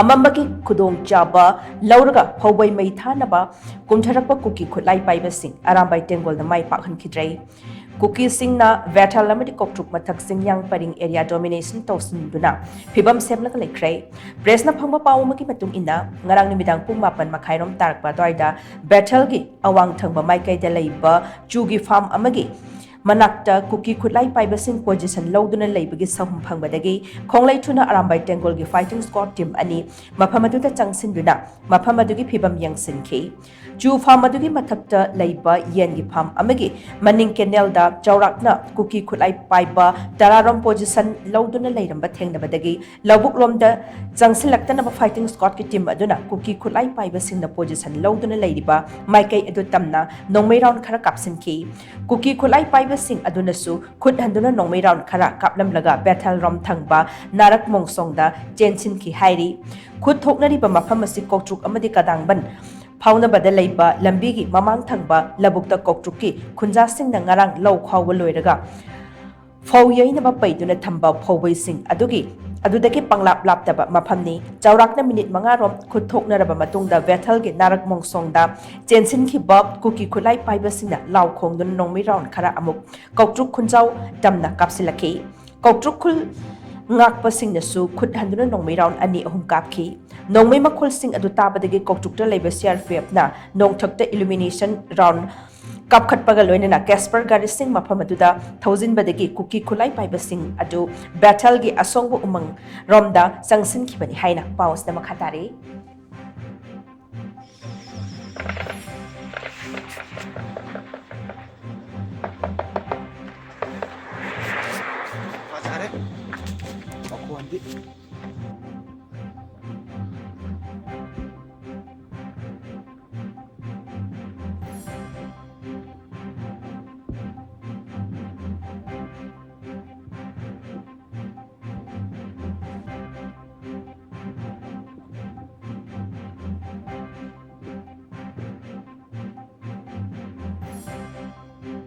AMAMBAGI KHUDONGCHABA LOURAGA Phoubei Mei Thanaba Kumtharakpa Kuki Khutlai Paiba Shing Arambai Tenggol Mai Pak-Hankhidre Kuki Shing na BETHEL AMADI KOUTRUK MATHAK CHINGYANG paring area domination TOUSHINDUNA PHIVAM SHEMLAGA LEIKHRE Presna phangba pawamaki matung ina ngarang numidang pung 8 makhairom tarakpa doida BETHEL gi awang thangba maikai da leiba chugi farm amagi Manakta Kuki Khutlai Paiba Shing position Louduna Laibagi Sahum Pangbadagi, Khutlai Tuna Arambai Tenggol gi fighting squad team ani, Mapamaduga Changsinduna, Mapamadugi Phibam Yang Sinki, Ju Famadugi Mathakta Laiba Yengi Pam Amagi, Maning Kenelda, Jaurakna, Kuki Khutlai Paiba, Dararam position Louduna Lairamba Tengnabadagi, Labuk Romda, Jangsilaktanaba fighting squad team Aduna, Kuki Khutlai Paiba Shing the position Louduna Laiba, Maikai Edutamna, Nongmei round Karakapsinki, Kuki Khutlai Paiba Shing adunasu khut handuna nongmei round khara kaplam laga BETHEL rom thangba narak mongsongda chensin ki hairi khut thoknari ba mafam asi KOUTRUK amadi kadangban phauna bada leiba lambi gi mamang thangba labukta KOUTRUK ki khunja sing na ngarang lau khawwa loiraga phau yaina ba paiduna thamba Phoubei Shing adugi adudagi panglap laptaba maphamni chaurakna minute manga rom khut thoknaraba matungda BETHEL gi narak mongsongda chensin ki bab Kuki Khutlai Paiba Shing na law khongdun nongmei round khara amuk KOUTRUK khunjau damna kapsilaki KOUTRUK khul ngakpa sing na su khut handuna nongmei round ani ahum kapki nongmei makhul sing adu tabadagi KOUTRUK ta leiba CRPF na nongthakta illumination round Kapkhat Pagaloina Casper Garising Mapamaduda, 1000 Badagi, Kuki Khutlai Paiba Shing Adu, BETHEL gi Asongbu Umang, Romda, Sangsin Kibani Haina, Paus na Makatari. Aku